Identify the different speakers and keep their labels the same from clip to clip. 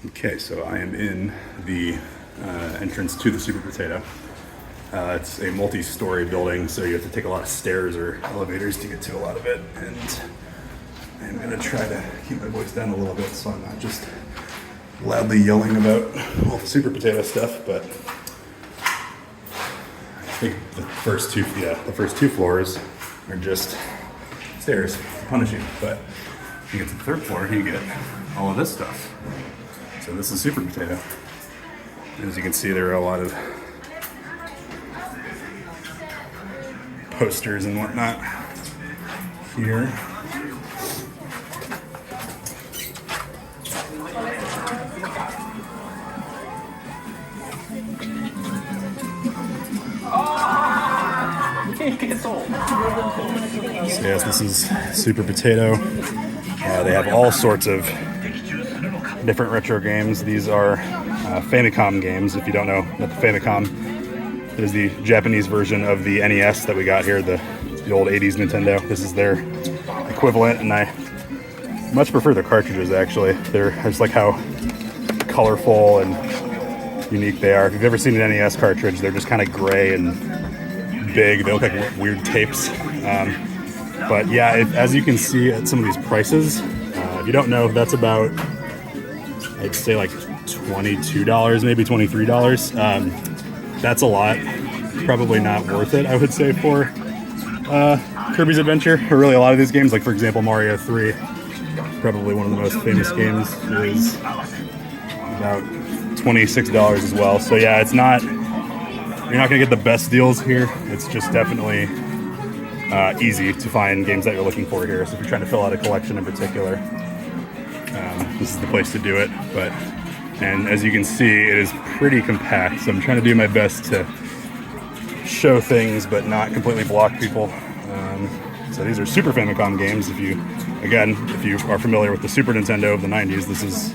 Speaker 1: Okay, so I am in the entrance to the Super Potato. It's a multi-story building, so you have to take a lot of stairs or elevators to get to a lot of it. And I'm gonna try to keep my voice down a little bit so I'm not just loudly yelling about all the Super Potato stuff. But I think the first two floors are just stairs to punish you. But if you get to the third floor, you get all of this stuff. So this is Super Potato. As you can see, there are a lot of posters and whatnot here. So yes, this is Super Potato. They have all sorts of different retro games. These are Famicom games. If you don't know what the Famicom is, the Japanese version of the NES that we got here, the old 80s Nintendo. This is their equivalent, and I much prefer the cartridges, actually. I just like how colorful and unique they are. If you've ever seen an NES cartridge, they're just kind of gray and big. They look like weird tapes. But yeah, as you can see at some of these prices, if you don't know, that's about, I'd say like $22, maybe $23. That's a lot. Probably not worth it, I would say, for Kirby's Adventure, or really a lot of these games. Like, for example, Mario 3, probably one of the most famous games, is about $26 as well. So yeah, you're not gonna get the best deals here. It's just definitely easy to find games that you're looking for here. So if you're trying to fill out a collection in particular, this is the place to do it. And as you can see, it is pretty compact. So I'm trying to do my best to show things, but not completely block people. So these are Super Famicom games. If you are familiar with the Super Nintendo of the 90s, this is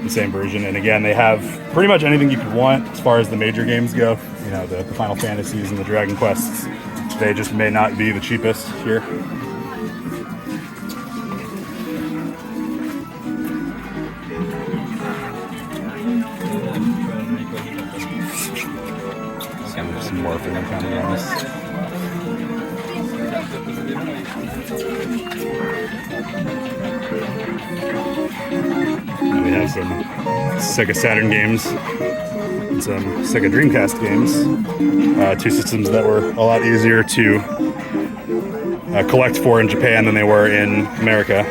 Speaker 1: the same version. And again, they have pretty much anything you could want as far as the major games go. You know, the Final Fantasies and the Dragon Quests. They just may not be the cheapest here. Some more Famicom games. We have some Sega Saturn games and some Sega Dreamcast games. Two systems that were a lot easier to collect for in Japan than they were in America.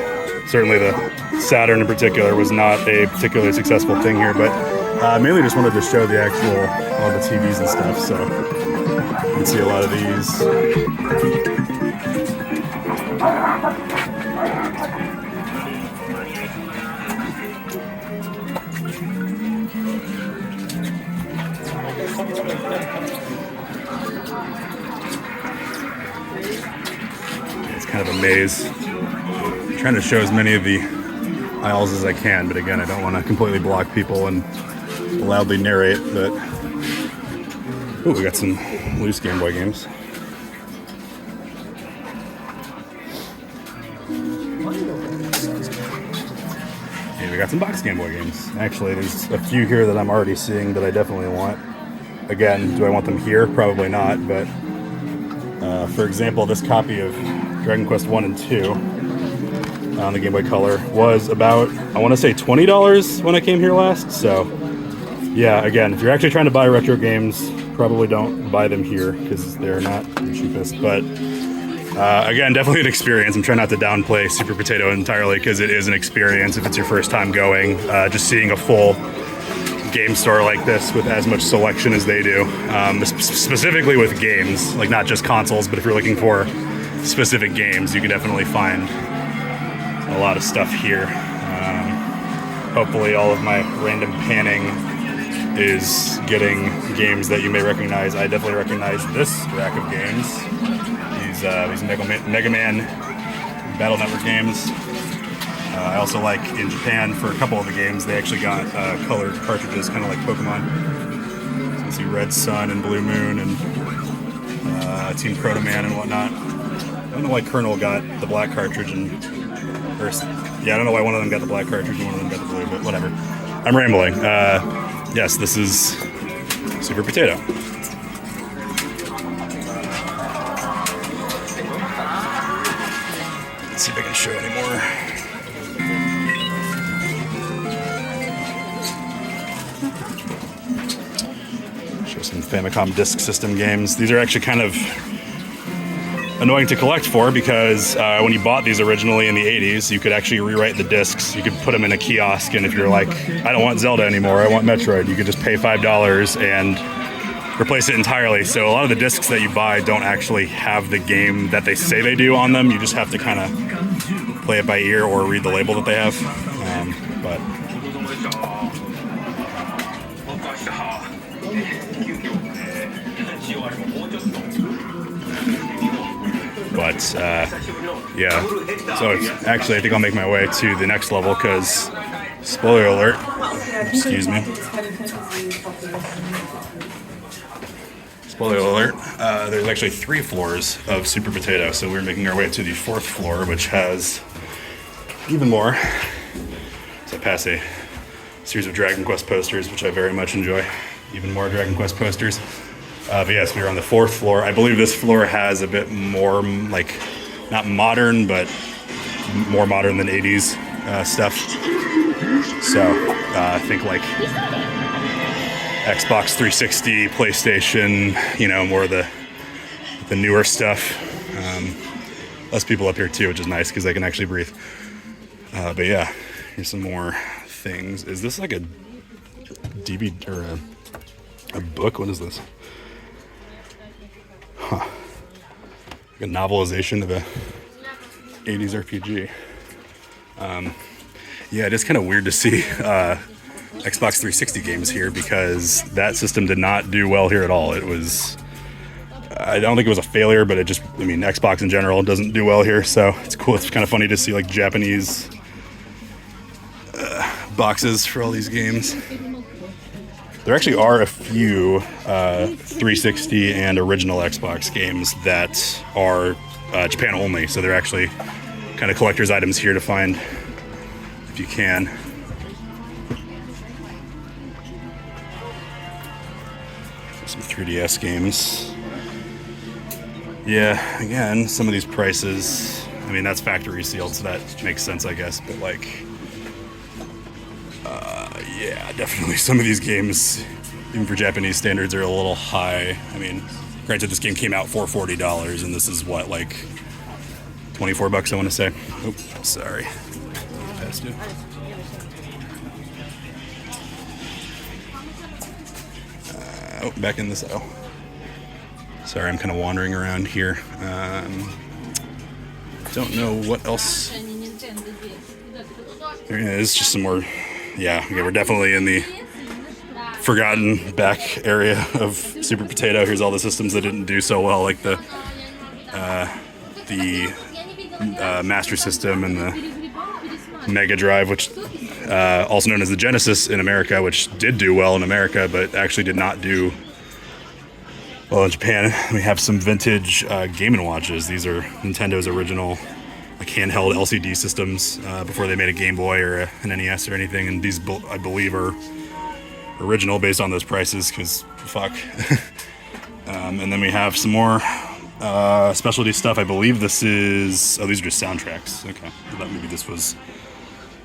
Speaker 1: Certainly the Saturn in particular was not a particularly successful thing here, but mainly just wanted to show the all the TVs and stuff. So you can see a lot of these. It's kind of a maze. I'm trying to show as many of the aisles as I can, but again, I don't want to completely block people and loudly narrate. But we got some loose Game Boy games. And we got some box Game Boy games. Actually, there's a few here that I'm already seeing that I definitely want. Again, do I want them here? Probably not, but for example, this copy of Dragon Quest 1 and 2 on the Game Boy Color was about, I want to say $20 when I came here last. So yeah, again, if you're actually trying to buy retro games, probably don't buy them here because they're not the cheapest. But again, definitely an experience. I'm trying not to downplay Super Potato entirely because it is an experience if it's your first time going. Just seeing a full game store like this with as much selection as they do, specifically with games, like not just consoles, but if you're looking for specific games, you can definitely find a lot of stuff here. Hopefully all of my random panning is getting games that you may recognize. I definitely recognize this rack of games. These Mega Man Battle Network games. I also like in Japan for a couple of the games, they actually got colored cartridges, kind of like Pokemon. So you see Red Sun and Blue Moon and Team Proto Man and whatnot. I don't know why Colonel got the black cartridge I don't know why one of them got the black cartridge and one of them got the blue, but whatever. I'm rambling. Yes, this is Super Potato. Let's see if I can show any more. Show some Famicom Disk System games. These are actually kind of annoying to collect for because when you bought these originally in the 80s, you could actually rewrite the discs. You could put them in a kiosk, and if you're like, I don't want Zelda anymore, I want Metroid, you could just pay $5 and replace it entirely. So a lot of the discs that you buy don't actually have the game that they say they do on them. You just have to kind of play it by ear or read the label that they have. But yeah, so actually I think I'll make my way to the next level because, spoiler alert, excuse me. Spoiler alert, there's actually 3 floors of Super Potato, so we're making our way to the 4th floor, which has even more. So I pass a series of Dragon Quest posters, which I very much enjoy. Even more Dragon Quest posters. But yes, we're on the 4th floor. I believe this floor has a bit more, like, not modern, but more modern than 80s stuff. So I think like Xbox 360, PlayStation, you know, more of the newer stuff. Less people up here too, which is nice because I can actually breathe. But yeah, here's some more things. Is this like a DVD or a book? What is this? Huh. Like a novelization of a 80s RPG. Yeah, it is kind of weird to see Xbox 360 games here because that system did not do well here at all. It was, I don't think it was a failure, but it just, I mean, Xbox in general doesn't do well here, so it's cool. It's kind of funny to see like Japanese boxes for all these games. There actually are a few 360 and original Xbox games that are Japan only, so they're actually kind of collector's items here to find if you can. Some 3DS games. Yeah, again, some of these prices, I mean, that's factory sealed, so that makes sense, I guess, but like, yeah, definitely some of these games, even for Japanese standards, are a little high. I mean, granted, this game came out for $40, and this is what, like, 24 bucks, I want to say. Oops, sorry. Passed it. Oh, back in this aisle. Sorry, I'm kind of wandering around here. Don't know what else. There is just some more. Yeah, okay, we're definitely in the forgotten back area of Super Potato. Here's all the systems that didn't do so well, like the Master System and the Mega Drive, which also known as the Genesis in America, which did do well in America, but actually did not do well in Japan. We have some vintage Game & Watches. These are Nintendo's original like handheld LCD systems before they made a Game Boy or an NES or anything, and these I believe are original based on those prices, because fuck. And then we have some more specialty stuff. I believe this is, oh, these are just soundtracks. Okay, I thought maybe this was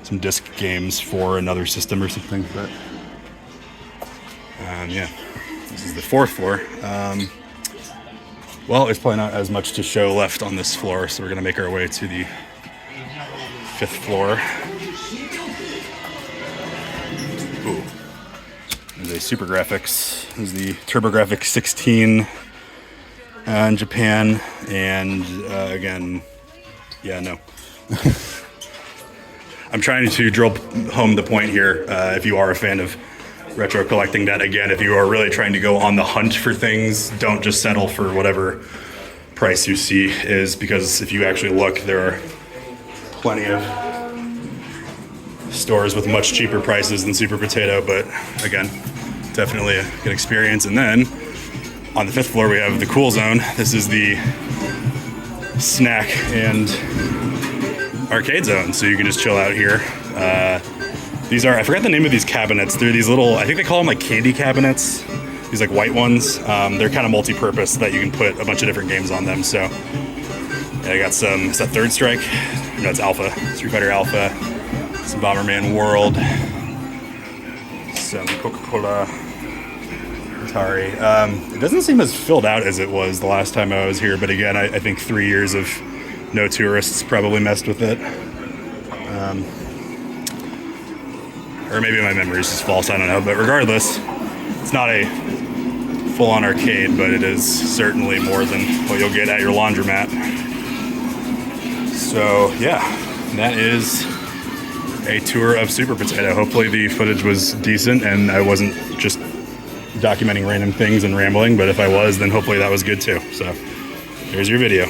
Speaker 1: some disc games for another system or something, but yeah, this is the 4th floor. Well, there's probably not as much to show left on this floor, so we're going to make our way to the 5th floor. Ooh. There's a Super Graphics. There's the TurboGrafx 16 in Japan, and again, yeah, no. I'm trying to drill home the point here, if you are a fan of retro collecting, that again, if you are really trying to go on the hunt for things, don't just settle for whatever price you see is, because if you actually look, there are plenty of stores with much cheaper prices than Super Potato, but again, definitely a good experience. And then on the 5th floor, we have the Cool Zone. This is the snack and arcade zone, so you can just chill out here. These are, I forgot the name of these cabinets. They're these little, I think they call them like candy cabinets. These like white ones. They're kind of multi-purpose that you can put a bunch of different games on them. So yeah, I got some, is that Third Strike? No, it's Alpha. Street Fighter Alpha. Some Bomberman World. Some Coca-Cola. Atari. It doesn't seem as filled out as it was the last time I was here, but again, I think 3 years of no tourists probably messed with it. Or maybe my memory is just false, I don't know. But regardless, it's not a full-on arcade, but it is certainly more than what you'll get at your laundromat. So yeah, that is a tour of Super Potato. Hopefully the footage was decent and I wasn't just documenting random things and rambling, but if I was, then hopefully that was good too. So here's your video.